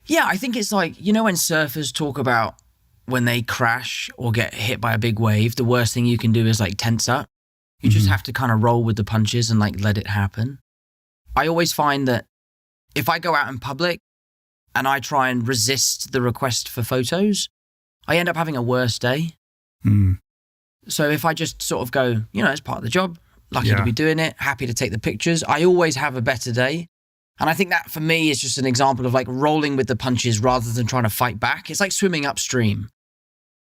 Yeah, I think it's like, you know, when surfers talk about when they crash or get hit by a big wave, the worst thing you can do is like tense up. You just have to kind of roll with the punches and like let it happen. I always find that if I go out in public and I try and resist the request for photos, I end up having a worse day. So if I just sort of go, you know, it's part of the job, lucky to be doing it, happy to take the pictures, I always have a better day. And I think that for me is just an example of like rolling with the punches rather than trying to fight back. It's like swimming upstream.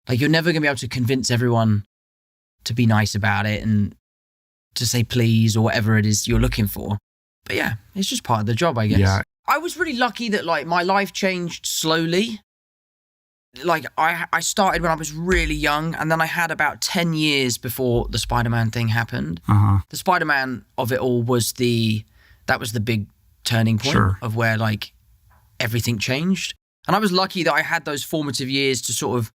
Like you're never going to be able to convince everyone to be nice about it and to say please or whatever it is you're looking for. But yeah, it's just part of the job, I guess. Yeah. I was really lucky that like my life changed slowly. Like I started when I was really young, and then I had about 10 years before the Spider-Man thing happened. The Spider-Man of it all was that was the big turning point of where like everything changed. And I was lucky that I had those formative years to sort of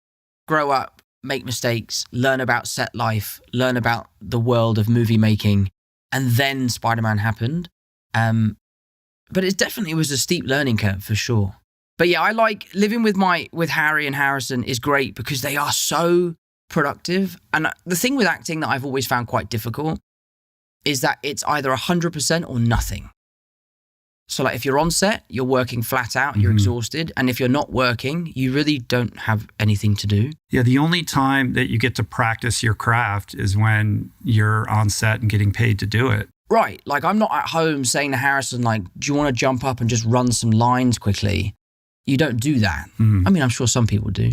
grow up, make mistakes, learn about set life, learn about the world of movie making, and then Spider-Man happened. But it definitely was a steep learning curve for sure. But yeah, I like living with Harry and Harrison is great because they are so productive. And the thing with acting that I've always found quite difficult is that it's either 100% or nothing. So like if you're on set, you're working flat out, you're exhausted. And if you're not working, you really don't have anything to do. Yeah, the only time that you get to practice your craft is when you're on set and getting paid to do it. Right. Like I'm not at home saying to Harrison, like, do you want to jump up and just run some lines quickly? You don't do that. I mean, I'm sure some people do.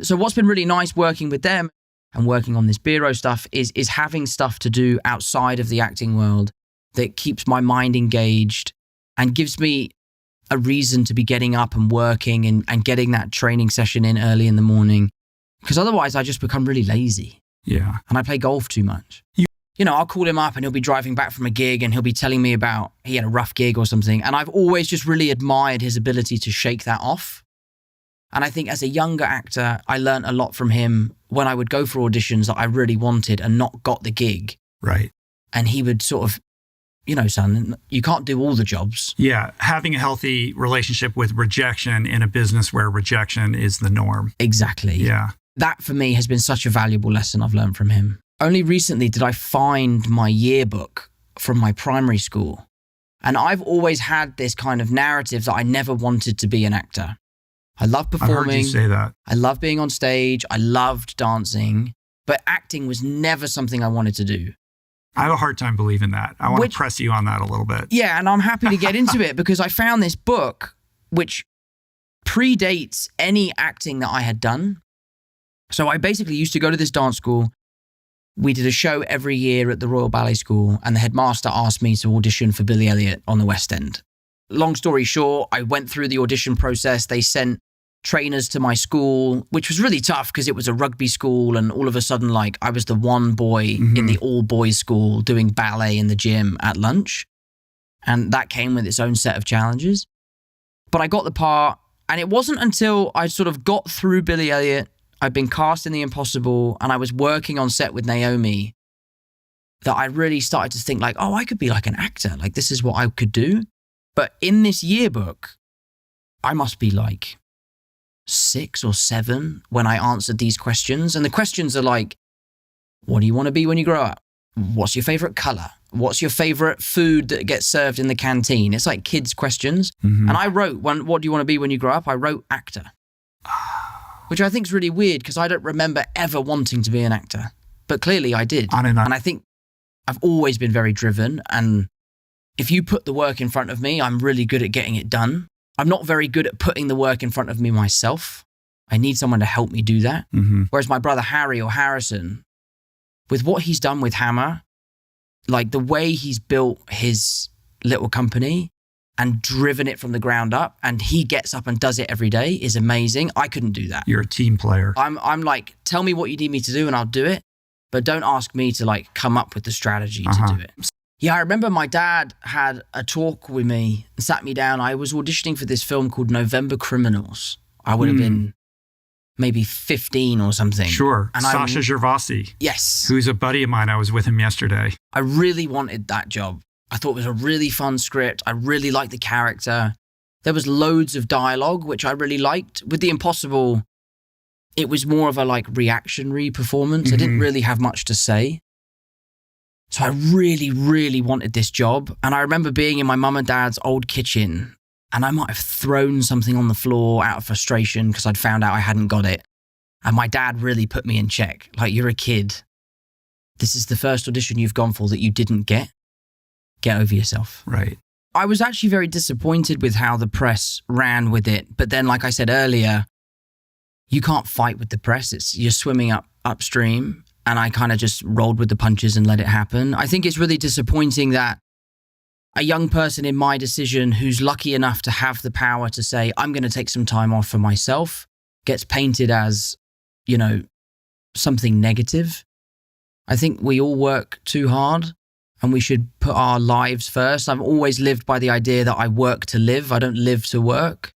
So what's been really nice working with them and working on this bureau stuff is having stuff to do outside of the acting world that keeps my mind engaged and gives me a reason to be getting up and working and getting that training session in early in the morning. Because otherwise I just become really lazy. Yeah. And I play golf too much. You know, I'll call him up and he'll be driving back from a gig and he'll be telling me about he had a rough gig or something. And I've always just really admired his ability to shake that off. And I think as a younger actor, I learned a lot from him when I would go for auditions that I really wanted and not got the gig. Right. And he would sort of, you know, son, you can't do all the jobs. Yeah. Having a healthy relationship with rejection in a business where rejection is the norm. Exactly. Yeah. That for me has been such a valuable lesson I've learned from him. Only recently did I find my yearbook from my primary school. And I've always had this kind of narrative that I never wanted to be an actor. I love performing. I heard you say that. I love being on stage. I loved dancing. But acting was never something I wanted to do. I have a hard time believing that. I want to press you on that a little bit. Yeah, and I'm happy to get into it because I found this book which predates any acting that I had done. So I basically used to go to this dance school. We did a show every year at the Royal Ballet School, and the headmaster asked me to audition for Billy Elliot on the West End. Long story short, I went through the audition process. They sent trainers to my school, which was really tough because it was a rugby school, and all of a sudden, like, I was the one boy in the all-boys school doing ballet in the gym at lunch. And that came with its own set of challenges. But I got the part, and it wasn't until I sort of got through Billy Elliot, I'd been cast in The Impossible, and I was working on set with Naomi, that I really started to think like, oh, I could be like an actor. Like, this is what I could do. But in this yearbook, I must be like 6 or 7 when I answered these questions. And the questions are like, what do you want to be when you grow up? What's your favorite color? What's your favorite food that gets served in the canteen? It's like kids' questions. And I wrote, what do you want to be when you grow up? I wrote actor. Which I think is really weird because I don't remember ever wanting to be an actor. But clearly I did. And I think I've always been very driven. And if you put the work in front of me, I'm really good at getting it done. I'm not very good at putting the work in front of me myself. I need someone to help me do that. Whereas my brother Harry or Harrison, with what he's done with Hammer, like the way he's built his little company and driven it from the ground up, and he gets up and does it every day is amazing. I couldn't do that. You're a team player. I'm like, tell me what you need me to do and I'll do it. But don't ask me to like come up with the strategy to do it. Yeah, I remember my dad had a talk with me and sat me down. I was auditioning for this film called November Criminals. I would have been maybe 15 or something. Sure. And Sasha Gervasi. Yes. Who's a buddy of mine. I was with him yesterday. I really wanted that job. I thought it was a really fun script. I really liked the character. There was loads of dialogue, which I really liked. With The Impossible, it was more of a like reactionary performance. I didn't really have much to say. So I really, really wanted this job. And I remember being in my mum and dad's old kitchen, and I might have thrown something on the floor out of frustration because I'd found out I hadn't got it. And my dad really put me in check. Like, you're a kid. This is the first audition you've gone for that you didn't get. Get over yourself. Right. I was actually very disappointed with how the press ran with it. But then, like I said earlier, you can't fight with the press. You're swimming upstream. And I kind of just rolled with the punches and let it happen. I think it's really disappointing that a young person in my decision who's lucky enough to have the power to say, I'm going to take some time off for myself, gets painted as, you know, something negative. I think we all work too hard and we should put our lives first. I've always lived by the idea that I work to live. I don't live to work.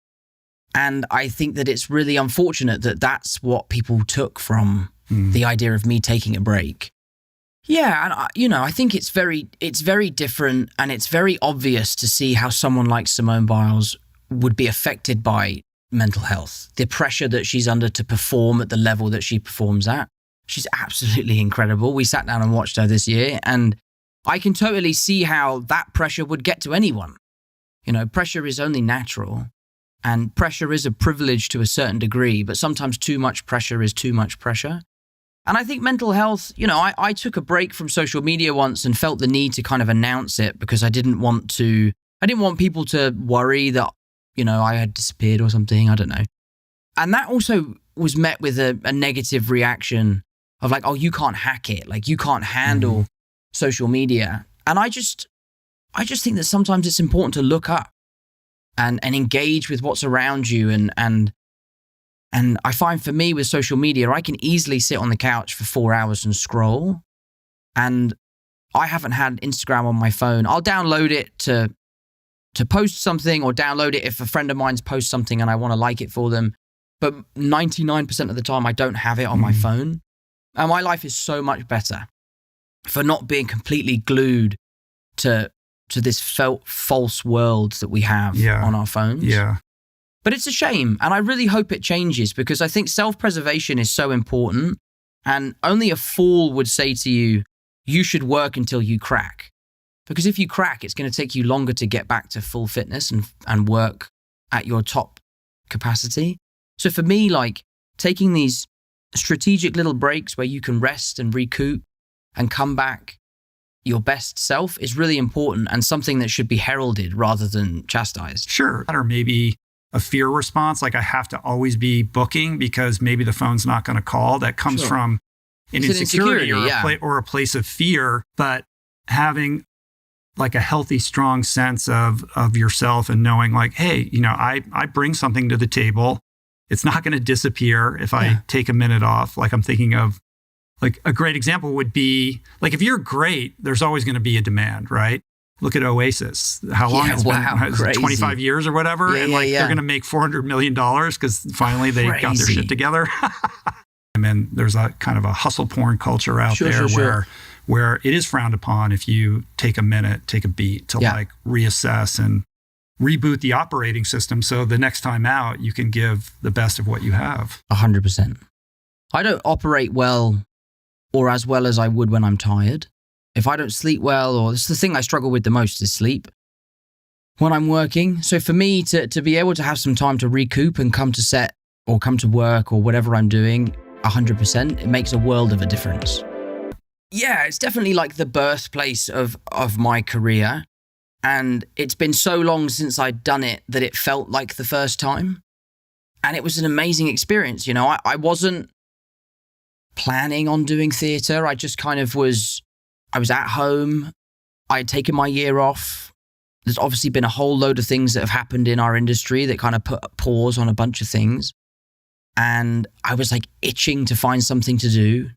And I think that it's really unfortunate that that's what people took from the idea of me taking a break. Yeah, and I think it's very different, and it's very obvious to see how someone like Simone Biles would be affected by mental health. The pressure that she's under to perform at the level that she performs at. She's absolutely incredible. We sat down and watched her this year, and I can totally see how that pressure would get to anyone. You know, pressure is only natural, and pressure is a privilege to a certain degree, but sometimes too much pressure is too much pressure. And I think mental health, you know, I took a break from social media once and felt the need to kind of announce it because I didn't want people to worry that, you know, I had disappeared or something. I don't know. And that also was met with a negative reaction of like, oh, you can't hack it. Like, you can't handle social media. And I just think that sometimes it's important to look up and engage with what's around you. And I find for me with social media, I can easily sit on the couch for 4 hours and scroll. And I haven't had Instagram on my phone. I'll download it to post something, or download it if a friend of mine's posts something and I want to like it for them. But 99% of the time, I don't have it on my phone. And my life is so much better for not being completely glued to this false world that we have on our phones. Yeah. But it's a shame, and I really hope it changes, because I think self-preservation is so important, and only a fool would say to you, you should work until you crack. Because if you crack, it's going to take you longer to get back to full fitness and work at your top capacity. So for me, like, taking these strategic little breaks where you can rest and recoup and come back your best self is really important, and something that should be heralded rather than chastised. Sure. Or maybe a fear response, like I have to always be booking because maybe the phone's not going to call. That comes from an insecurity or a place of fear. But having like a healthy, strong sense of yourself and knowing like, hey, you know, I bring something to the table. It's not going to disappear if I take a minute off. Like, I'm thinking of like a great example would be like, if you're great, there's always going to be a demand, right? Look at Oasis. How long it's been? 25 years or whatever. And they're going to make $400 million because finally they got their shit together. And then there's a kind of a hustle porn culture out there where it is frowned upon if you take a minute, take a beat to like reassess and reboot the operating system. So the next time out, you can give the best of what you have. 100%. I don't operate well or as well as I would when I'm tired. If I don't sleep well, or it's the thing I struggle with the most is sleep when I'm working. So for me to be able to have some time to recoup and come to set or come to work or whatever I'm doing 100%, it makes a world of a difference. Yeah, it's definitely like the birthplace of my career. And it's been so long since I'd done it that it felt like the first time. And it was an amazing experience. You know, I wasn't planning on doing theatre. I just kind of I was at home. I had taken my year off. There's obviously been a whole load of things that have happened in our industry that kind of put a pause on a bunch of things. And I was like itching to find something to do.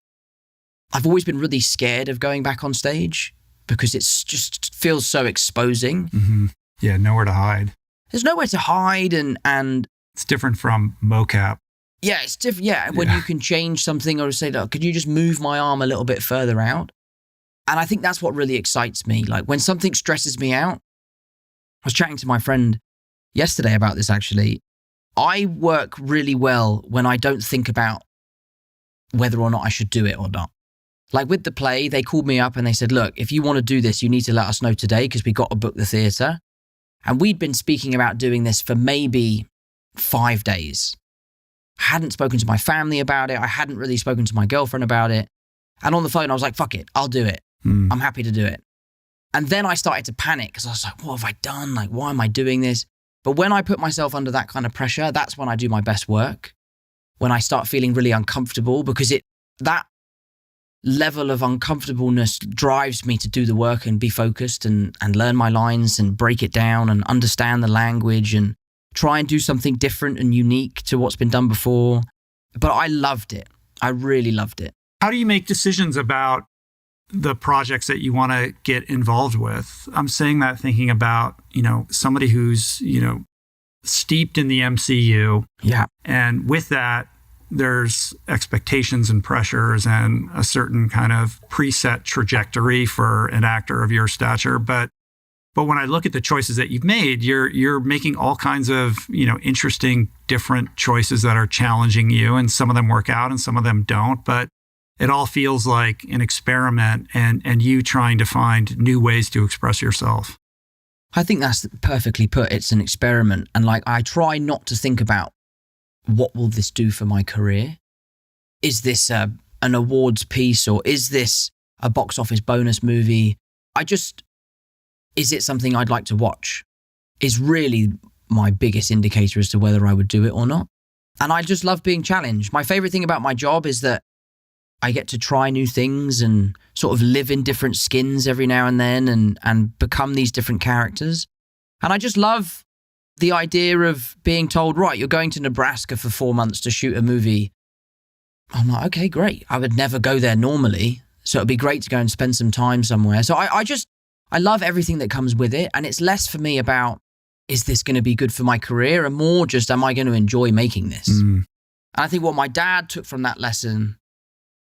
I've always been really scared of going back on stage because it's just feels so exposing. Mm-hmm. Yeah, nowhere to hide. There's nowhere to hide, and it's different from mocap. Yeah, it's different. Yeah, when you can change something or say, look, could you just move my arm a little bit further out? And I think that's what really excites me. Like when something stresses me out, I was chatting to my friend yesterday about this actually. I work really well when I don't think about whether or not I should do it or not. Like with the play, they called me up and they said, look, if you want to do this, you need to let us know today because we got to book the theatre. And we'd been speaking about doing this for maybe 5 days. I hadn't spoken to my family about it. I hadn't really spoken to my girlfriend about it. And on the phone, I was like, fuck it, I'll do it. I'm happy to do it. And then I started to panic because I was like, what have I done? Like, why am I doing this? But when I put myself under that kind of pressure, that's when I do my best work. When I start feeling really uncomfortable, because that level of uncomfortableness drives me to do the work and be focused and learn my lines and break it down and understand the language and try and do something different and unique to what's been done before. But I loved it. I really loved it. How do you make decisions about the projects that you want to get involved with? I'm saying that thinking about, somebody who's, steeped in the MCU. Yeah. And with that, there's expectations and pressures and a certain kind of preset trajectory for an actor of your stature. But when I look at the choices that you've made, you're making all kinds of, interesting, different choices that are challenging you. And some of them work out and some of them don't. But it all feels like an experiment and you trying to find new ways to express yourself. I think that's perfectly put. It's an experiment. And I try not to think about what will this do for my career? Is this an awards piece or is this a box office bonus movie? Is it something I'd like to watch? Is really my biggest indicator as to whether I would do it or not. And I just love being challenged. My favorite thing about my job is that I get to try new things and sort of live in different skins every now and then and become these different characters. And I just love the idea of being told, right, you're going to Nebraska for 4 months to shoot a movie. I'm like, okay, great. I would never go there normally. So it'd be great to go and spend some time somewhere. So I love everything that comes with it. And it's less for me about, is this going to be good for my career? And more just, am I going to enjoy making this? And I think what my dad took from that lesson,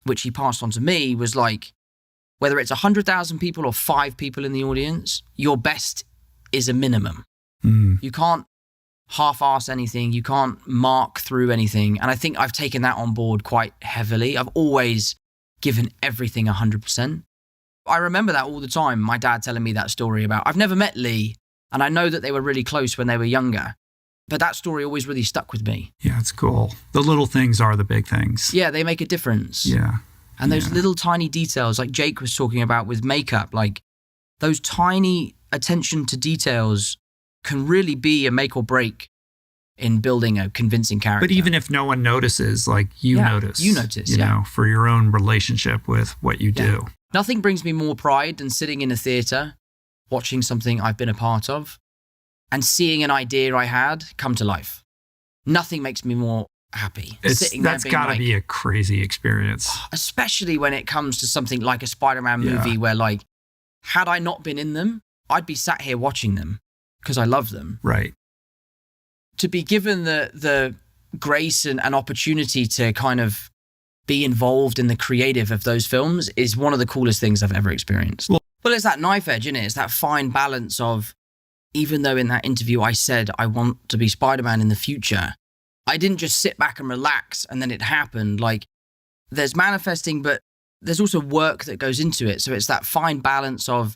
which he passed on to me, was like, whether it's 100,000 people or 5 people in the audience, your best is a minimum. You can't half-ass anything. You can't mark through anything. And I think I've taken that on board quite heavily. I've always given everything 100%. I remember that all the time, my dad telling me that story about, I've never met Lee, and I know that they were really close when they were younger. But that story always really stuck with me. Yeah, it's cool. The little things are the big things. Yeah, they make a difference. Yeah. And those little tiny details, like Jake was talking about with makeup, like those tiny attention to details can really be a make or break in building a convincing character. But even if no one notices, you notice. You notice, know, for your own relationship with what you do. Nothing brings me more pride than sitting in a theatre, watching something I've been a part of, and seeing an idea I had come to life. Nothing makes me more happy. That's got to be a crazy experience. Especially when it comes to something like a Spider-Man movie where had I not been in them, I'd be sat here watching them because I love them. Right. To be given the grace and opportunity to kind of be involved in the creative of those films is one of the coolest things I've ever experienced. Well, it's that knife edge, isn't it? It's that fine balance of, even though in that interview I said I want to be Spider-Man in the future, I didn't just sit back and relax and then it happened. There's manifesting, but there's also work that goes into it. So it's that fine balance of,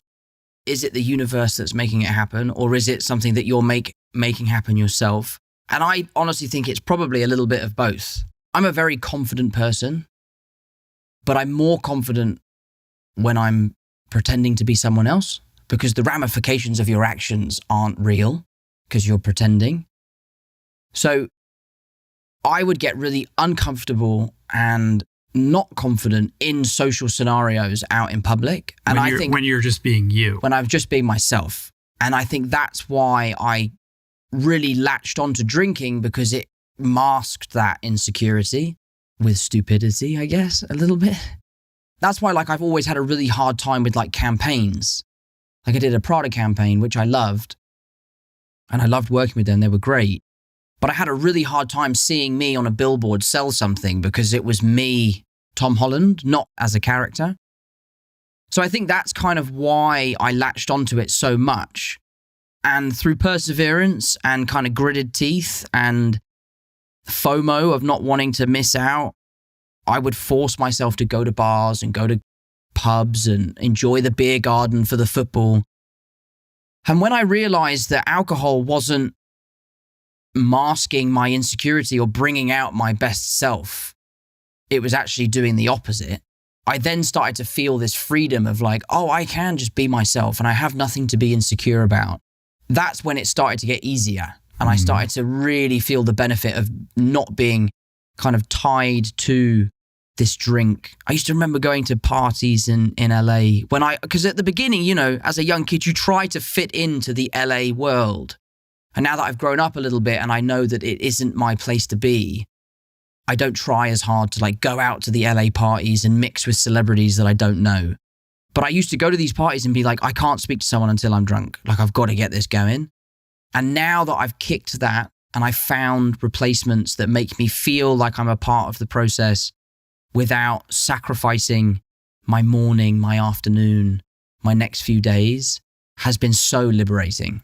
is it the universe that's making it happen, or is it something that you're making happen yourself? And I honestly think it's probably a little bit of both. I'm a very confident person, but I'm more confident when I'm pretending to be someone else, because the ramifications of your actions aren't real because you're pretending. So I would get really uncomfortable and not confident in social scenarios out in public. And I think when you're just being you, when I'm just being myself. And I think that's why I really latched onto drinking, because it masked that insecurity with stupidity, I guess, a little bit. That's why I've always had a really hard time with campaigns. I did a Prada campaign, which I loved. And I loved working with them. They were great. But I had a really hard time seeing me on a billboard sell something, because it was me, Tom Holland, not as a character. So I think that's kind of why I latched onto it so much. And through perseverance and kind of gritted teeth and FOMO of not wanting to miss out, I would force myself to go to bars and go to pubs and enjoy the beer garden for the football. And when I realized that alcohol wasn't masking my insecurity or bringing out my best self, it was actually doing the opposite. I then started to feel this freedom of like, oh, I can just be myself and I have nothing to be insecure about. That's when it started to get easier. And I started to really feel the benefit of not being kind of tied to this drink. I used to remember going to parties in LA because at the beginning, you know, as a young kid, you try to fit into the LA world. And now that I've grown up a little bit and I know that it isn't my place to be, I don't try as hard to like go out to the LA parties and mix with celebrities that I don't know. But I used to go to these parties and be like, I can't speak to someone until I'm drunk. Like, I've got to get this going. And now that I've kicked that and I found replacements that make me feel like I'm a part of the process without sacrificing my morning, my afternoon, my next few days, has been so liberating.